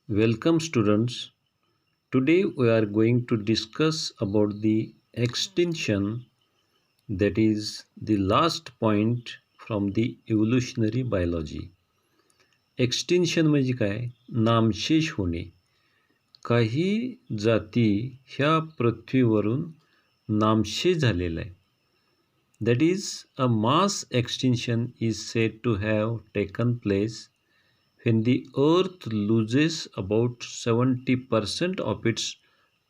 Welcome students. Today we are going to discuss about the extinction, that is the last point from the evolutionary biology. एक्सटिन्शन म्हणजे काय? नामशेष होणे. काही जाती ह्या पृथ्वीवरून नामशेष झालेल्या आहे. That is, a mass extinction is said to have taken place when the earth loses about 70% of its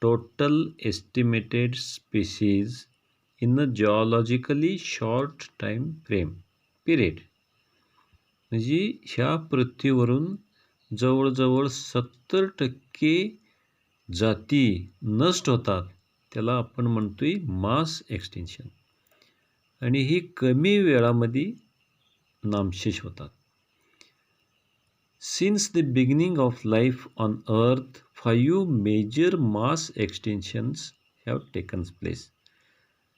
total estimated species in a geologically short time frame period. म्हणजे ह्या पृथ्वीवरून जवळजवळ 70% जाती नष्ट होतात, त्याला आपण म्हणतोय मास एक्सटिन्शन. आणि ही कमी वेळामध्ये नामशेष होतात. Since the beginning of life on Earth, 5 major mass extinctions have taken place.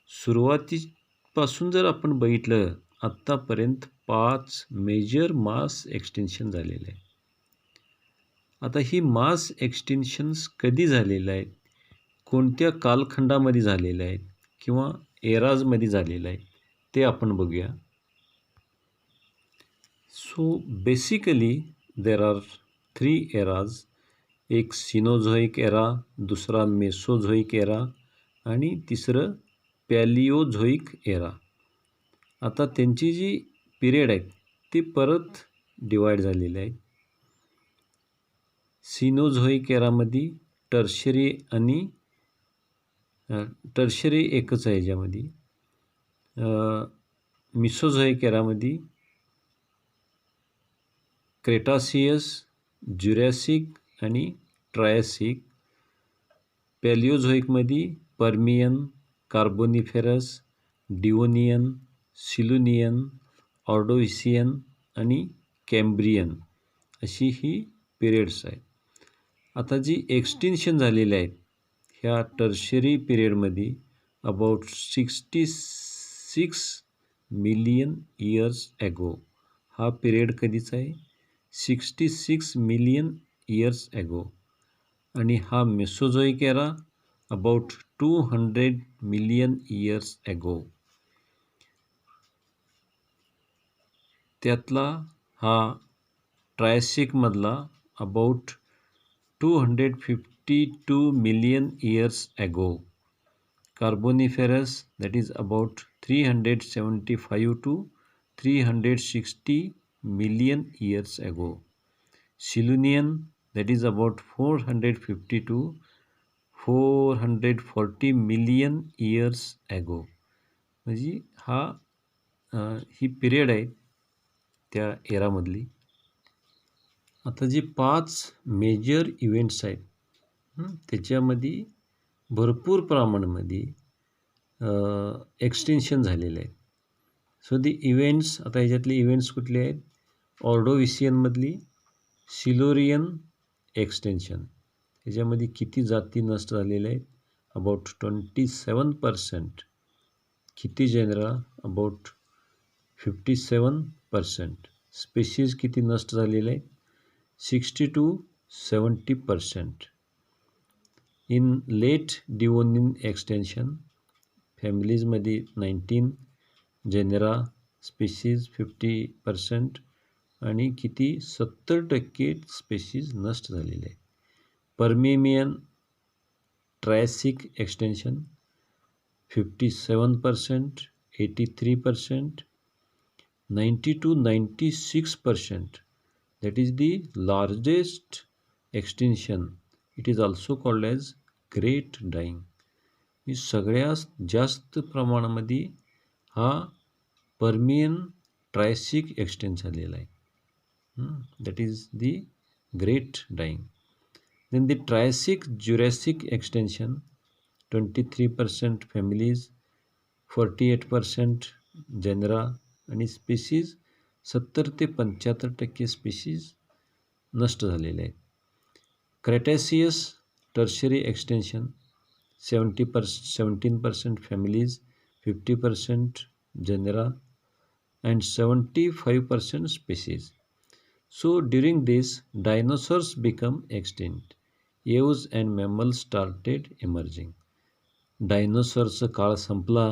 सुरुवातीपासून जर आपण बघितलं, आत्तापर्यंत 5 मेजर मास एक्सटिन्शन झालेले आहे. आता ही मास एक्सटिन्शन्स कधी झालेले आहेत, कोणत्या कालखंडामध्ये झालेले आहेत किंवा एराजमध्ये झालेले आहेत ते आपण बघूया. So basically there are 3 eras. एक सिनोझोइक एरा, दुसरा मेसोझोइक एरा आणि तिसरं पॅलिओझोइक एरा. आता त्यांची जी पिरियड आहेत ती परत डिवाईड झालेली आहेत. सिनोझोइक एरामध्ये टर्शरी एकच आहे याच्यामध्ये. मिसोझोइक एरामध्ये क्रेटासियस, ज्युरॅसिक आणि ट्रायसिक. पॅलिओझोइकमध्ये पर्मियन, कार्बोनिफेरस, डिओनियन, सिलुनियन, ऑर्डोव्हिसियन आणि कॅम्ब्रियन अशी ही पिरियड्स आहेत. आता जी एक्सटिन्शन झालेली आहेत ह्या टर्शरी पिरियडमध्ये अबाउट 66 मिलियन इयर्स ॲगो. हा पिरियड कधीचा आहे? 66 मिलियन इयर्स ॲगो. आणि हा Mesozoic era about 200 million years ago. त्यातला हा ट्रायसिकमधला about 252 million years ago. Carboniferous that is about 375 to 360 million years ago. Silurian that is about 450 to 440 million years ago. म्हणजे ही पिरियड आहे त्या एरामधली. आता जी 5 मेजर इव्हेंट्स आहेत त्याच्यामध्ये भरपूर प्रमाणामध्ये एक्सटेन्शन झालेले आहेत. सो दी इव्हेंट्स, आता ह्याच्यातले इव्हेंट्स कुठले आहेत? ऑर्डोव्हिसियनमधली सिलोरियन एक्सटेन्शन. ह्याच्यामध्ये किती जाती नष्ट झालेल्या आहेत? अबाउट 27%. किती जेनरा? अबाउट 57%. स्पेशीज किती नष्ट झालेले आहेत? 60 to 70%. In late Devonian extinction फॅमिलीजमध्ये 19 जेनेरा, स्पेशीज 50% आणि किती 70% स्पेशीज नष्ट झालेले आहेत. Permian Triassic extinction 57%, 83%, 90 to 96%. That is the largest extinction. It is also called as great dying. ही सगळ्यात जास्त प्रमाणामध्ये हा पर्मियन ट्रायसिक एक्सटेन्शन झालेला आहे. That is the great dying. Then the Triassic Jurassic extension 23% families, 48% genera आणि species 70 ते 75% species नष्ट झालेले आहेत. Cretaceous Tertiary extension 17% families, 50% genera and 75% species. So during this, dinosaurs become extinct. Aves and mammals started emerging. डायनोसॉरचा काळ संपला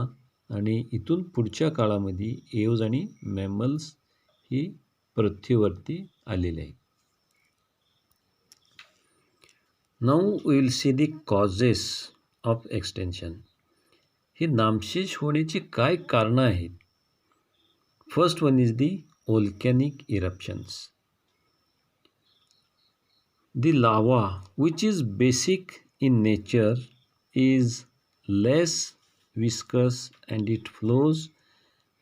आणि इथून पुढच्या काळामध्ये एव्ज आणि मॅमल्स ही पृथ्वीवरती आलेले आहेत. Now will see the causes of extension. ही नामशेष होण्याची काय कारणं आहेत? First one is the volcanic eruptions. The lava, which is basic in nature, is less viscous and it flows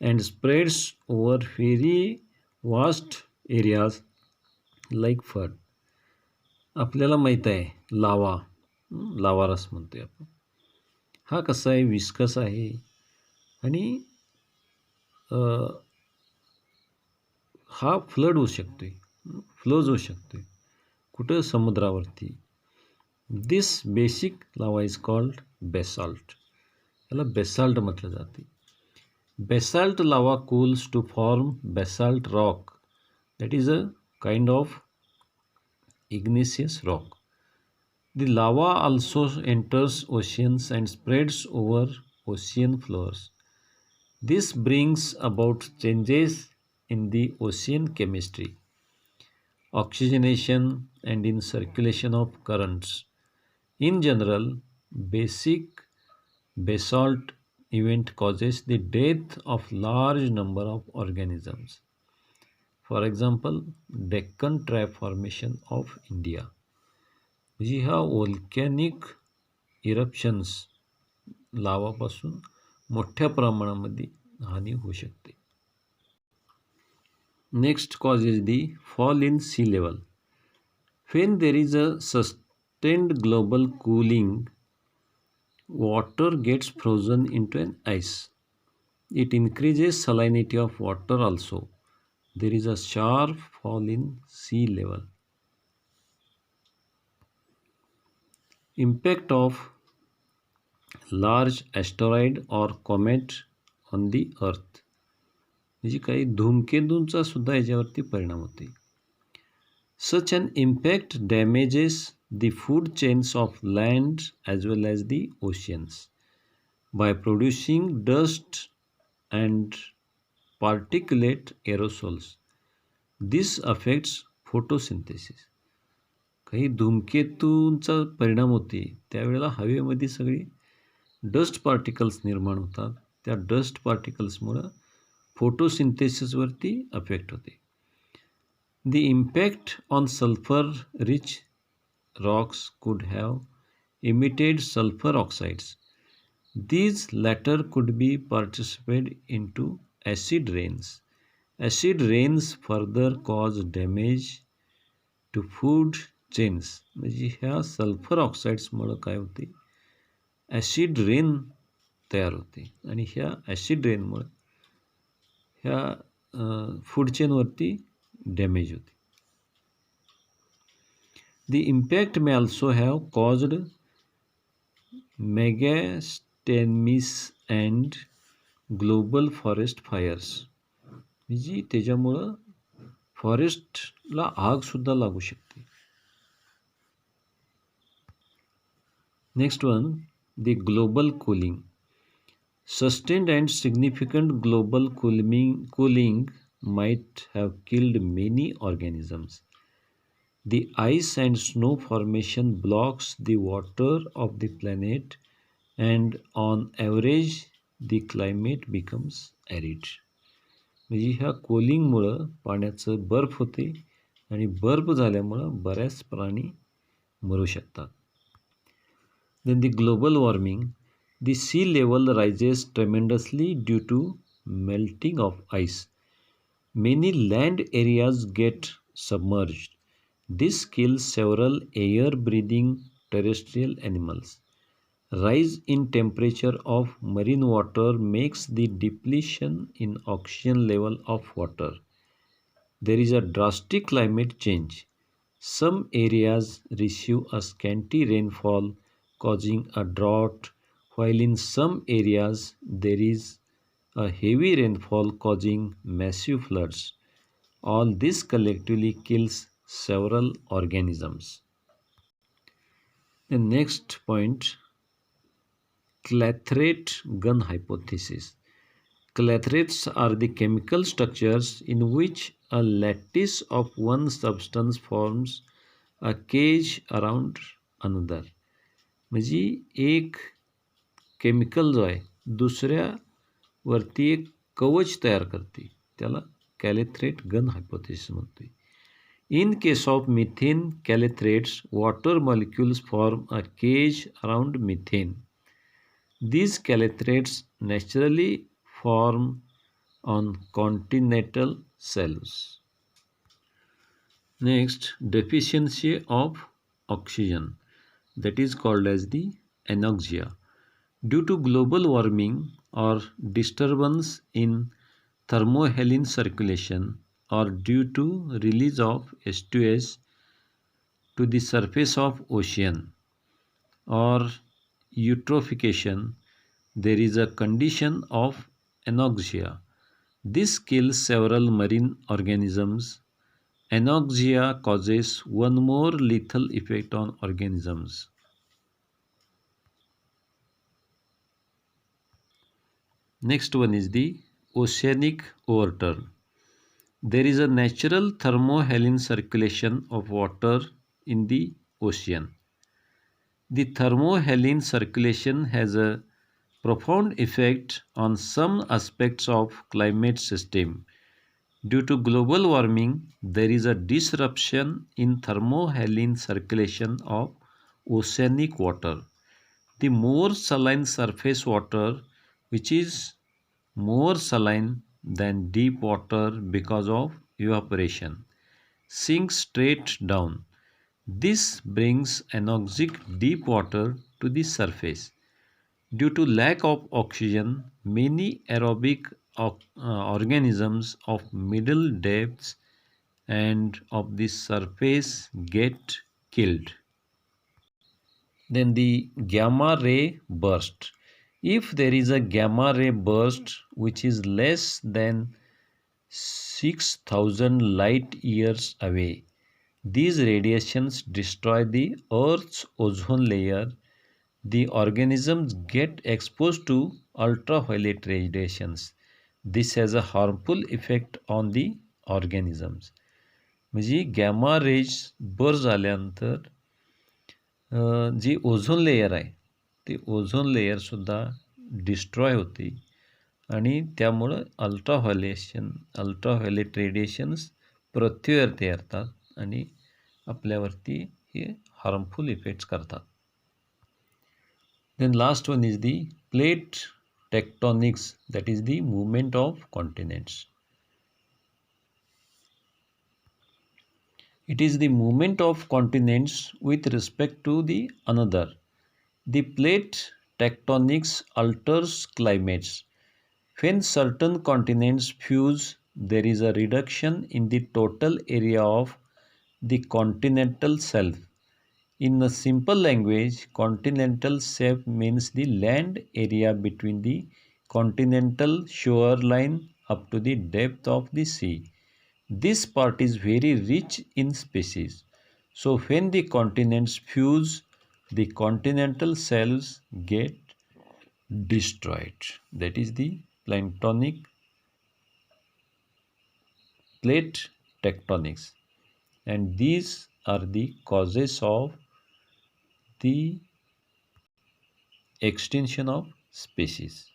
and spreads over very vast areas like flood. आपल्याला माहीत आहे लावा, लावारस म्हणतोय आपण. हा कसा आहे? विस्कस आहे आणि हा फ्लड होऊ शकतोय, फ्लोज होऊ शकतोय. कुठं? समुद्रावरती. This basic lava is called basalt. याला बेसाल्ट म्हटलं जाते. Basalt lava cools to form basalt rock, that is a kind of igneous rock. The lava also enters oceans and spreads over ocean floors. This brings about changes in the ocean chemistry, oxygenation and in circulation of currents. In general, basic basalt event causes the death of large number of organisms. For example, Deccan Trap Formation of India. म्हणजे ह्या volcanic इरप्शन्स लावापासून मोठ्या प्रमाणामध्ये हानी होऊ शकते. Next cause is the fall in sea level. When there is a sustained global cooling, water gets frozen into an ice. It increases salinity of water also. There is a sharp fall in sea level. Impact of large asteroid or comet on the earth. म्हणजे काही धूमकेतूंचा सुद्धा याच्यावरती परिणाम होते. Such an impact damages the food chains of land as well as the oceans by producing dust and particulate aerosols. This affects photosynthesis. काही धूमकेतूंचा परिणाम होते त्यावेळेला हवेमध्ये सगळी डस्ट पार्टिकल्स निर्माण होतात. त्या डस्ट पार्टिकल्समुळं फोटोसिंथेसिसवरती अफेक्ट होते. The impact on sulfur-rich rocks could have emitted sulfur oxides. These latter could be participated into acid rains. Acid rains further cause damage to food chains. म्हणजे ह्या सल्फर ऑक्साईड्समुळं काय होते? Acid rain तयार होते आणि ह्या acid रेनमुळं ह्या फूड चेनवरती डॅमेज होते. The impact may also have caused megastamies and global forest fires. म्हणजे त्याच्यामुळं फॉरेस्टला आगसुद्धा लागू शकते. Next one, the global cooling. Sustained and significant global cooling might have killed many organisms. The ice and snow formation blocks the water of the planet and on average the climate becomes arid. म्हणजे ह्या कोलिंगमुळं पाण्याचं बर्फ होते आणि बर्फ झाल्यामुळं बऱ्याच प्राणी मरू शकतात. Then the global warming. The sea level rises tremendously due to melting of ice. Many land areas get submerged. This kills several air-breathing terrestrial animals. Rise in temperature of marine water makes the depletion in oxygen level of water. There is a drastic climate change. Some areas receive a scanty rainfall, causing a drought, while in some areas there is a heavy rainfall causing massive floods. All this collectively kills several organisms. The next point, clathrate gun hypothesis. Clathrates are the chemical structures in which a lattice of one substance forms a cage around another. म्हणजे एक chemical जो आहे दुसऱ्यावरती एक कवच तयार करते, त्याला कॅलेथ्रेट gun hypothesis म्हणतोय. In case of methane calathrates, water molecules form a cage around methane. These calathrates naturally form on continental shelves. Next, deficiency of oxygen, that is called as the anoxia. Due to global warming or disturbance in thermohaline circulation, or due to release of H2S to the surface of ocean, or eutrophication, there is a condition of anoxia. This kills several marine organisms. Anoxia causes one more lethal effect on organisms. Next one is the oceanic overturn. There is a natural thermohaline circulation of water in the ocean. The thermohaline circulation has a profound effect on some aspects of climate system. Due to global warming, there is a disruption in thermohaline circulation of oceanic water. The more saline surface water, which is more saline than deep water because of evaporation, sinks straight down. This brings anoxic deep water to the surface. Due to lack of oxygen, many aerobic organisms of middle depths and of the surface get killed. Then the gamma ray burst. If there is a gamma ray burst which is less than 6,000 light years away, these radiations destroy the Earth's ozone layer. The organisms get exposed to ultraviolet radiations. This has a harmful effect on the organisms. म्हणजे gamma raise बर झाल्यानंतर जी ozone layer आहे ती ozone लेयरसुद्धा destroy होते आणि त्यामुळं ultraviolet radiations पृथ्वीवरती येतात आणि आपल्यावरती हे हार्मफुल इफेक्ट्स करतात. Then last one is the plate tectonics, that is the movement of continents. It is the movement of continents with respect to the another. The plate tectonics alters climates. When certain continents fuse, there is a reduction in the total area of the continental shelf. In a simple language, continental shelf means the land area between the continental shoreline up to the depth of the sea. This part is very rich in species. So when the continents fuse, the continental shelves get destroyed. That is the plate tectonics. And these are the causes of the extinction of species.